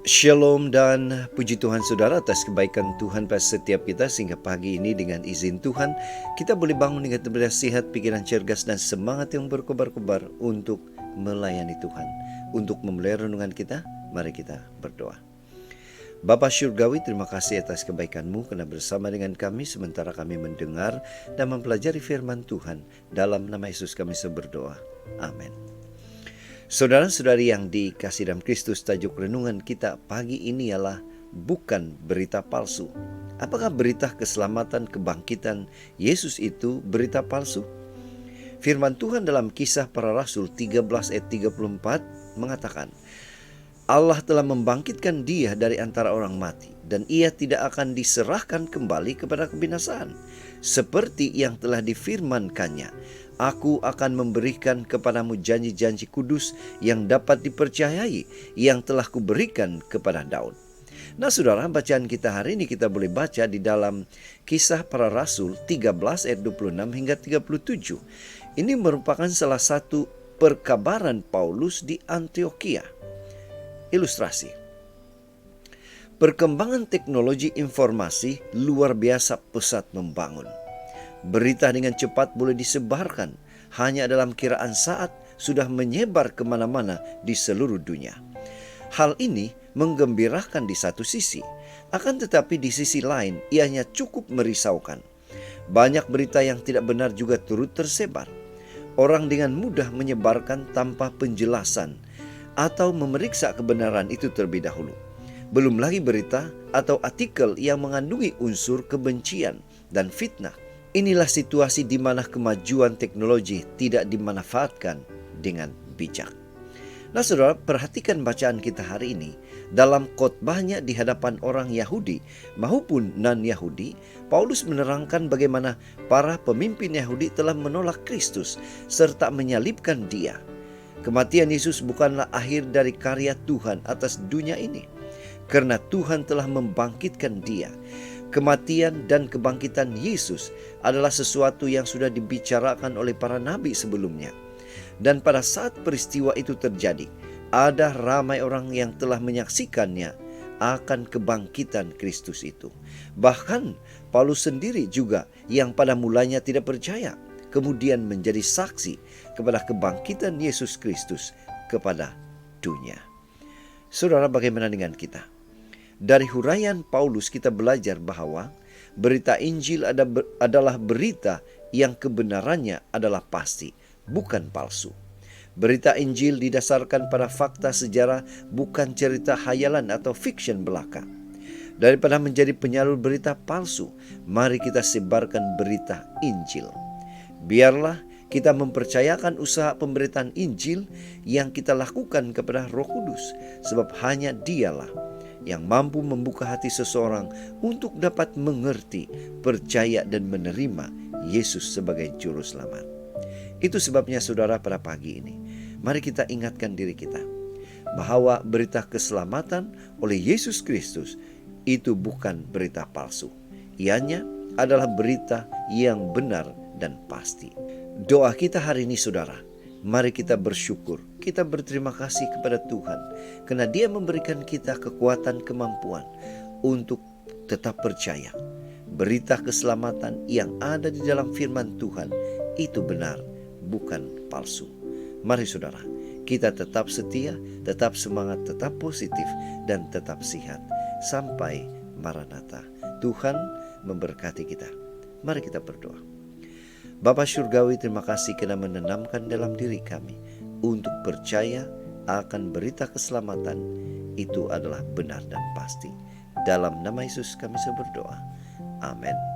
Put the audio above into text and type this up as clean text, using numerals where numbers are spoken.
Shalom dan puji Tuhan saudara atas kebaikan Tuhan pada setiap kita sehingga pagi ini dengan izin Tuhan kita boleh bangun dengan tubuh sehat, pikiran cergas dan semangat yang berkobar-kobar untuk melayani Tuhan. Untuk memulai renungan kita, mari kita berdoa. Bapa Syurgawi, terima kasih atas kebaikan-Mu karena bersama dengan kami sementara kami mendengar dan mempelajari firman Tuhan. Dalam nama Yesus kami berdoa. Amin. Saudara-saudari yang dikasihi dalam Kristus, tajuk renungan kita pagi ini ialah bukan berita palsu. Apakah berita keselamatan kebangkitan Yesus itu berita palsu? Firman Tuhan dalam Kisah Para Rasul 13 ayat 34 mengatakan, Allah telah membangkitkan Dia dari antara orang mati dan Ia tidak akan diserahkan kembali kepada kebinasaan. Seperti yang telah difirmankannya, Aku akan memberikan kepadamu janji-janji kudus yang dapat dipercayai yang telah kuberikan kepada Daud. Nah saudara, bacaan kita hari ini kita boleh baca di dalam Kisah Para Rasul 13 ayat 26 hingga 37. Ini merupakan salah satu perkabaran Paulus di Antiokhia. Ilustrasi. Perkembangan teknologi informasi luar biasa pesat membangun. Berita dengan cepat boleh disebarkan, hanya dalam kiraan saat sudah menyebar kemana-mana di seluruh dunia. Hal ini menggembirakan di satu sisi, akan tetapi di sisi lain ianya cukup merisaukan. Banyak berita yang tidak benar juga turut tersebar. Orang dengan mudah menyebarkan tanpa penjelasan atau memeriksa kebenaran itu terlebih dahulu. Belum lagi berita atau artikel yang mengandungi unsur kebencian dan fitnah. Inilah situasi di mana kemajuan teknologi tidak dimanfaatkan dengan bijak. Nah saudara, perhatikan bacaan kita hari ini. Dalam khotbahnya di hadapan orang Yahudi maupun non-Yahudi, Paulus menerangkan bagaimana para pemimpin Yahudi telah menolak Kristus serta menyalibkan Dia. Kematian Yesus bukanlah akhir dari karya Tuhan atas dunia ini, karena Tuhan telah membangkitkan Dia. Kematian dan kebangkitan Yesus adalah sesuatu yang sudah dibicarakan oleh para nabi sebelumnya. Dan pada saat peristiwa itu terjadi, ada ramai orang yang telah menyaksikannya akan kebangkitan Kristus itu. Bahkan Paulus sendiri juga yang pada mulanya tidak percaya, kemudian menjadi saksi kepada kebangkitan Yesus Kristus kepada dunia. Saudara, bagaimana dengan kita? Dari huraian Paulus kita belajar bahwa berita Injil adalah berita yang kebenarannya adalah pasti, bukan palsu. Berita Injil didasarkan pada fakta sejarah, bukan cerita hayalan atau fiction belaka. Daripada menjadi penyalur berita palsu, mari kita sebarkan berita Injil. Biarlah kita mempercayakan usaha pemberitaan Injil yang kita lakukan kepada Roh Kudus, sebab hanya Dialah yang mampu membuka hati seseorang untuk dapat mengerti, percaya dan menerima Yesus sebagai juru selamat. Itu sebabnya saudara, pada pagi ini mari kita ingatkan diri kita bahwa berita keselamatan oleh Yesus Kristus itu bukan berita palsu. Ianya adalah berita yang benar dan pasti. Doa kita hari ini saudara, mari kita bersyukur, kita berterima kasih kepada Tuhan karena Dia memberikan kita kekuatan, kemampuan untuk tetap percaya. Berita keselamatan yang ada di dalam firman Tuhan itu benar, bukan palsu. Mari saudara, kita tetap setia, tetap semangat, tetap positif dan tetap sehat sampai Maranatha. Tuhan memberkati kita. Mari kita berdoa. Bapa Syurgawi, terima kasih karena menanamkan dalam diri kami untuk percaya akan berita keselamatan itu adalah benar dan pasti. Dalam nama Yesus kami berdoa. Amin.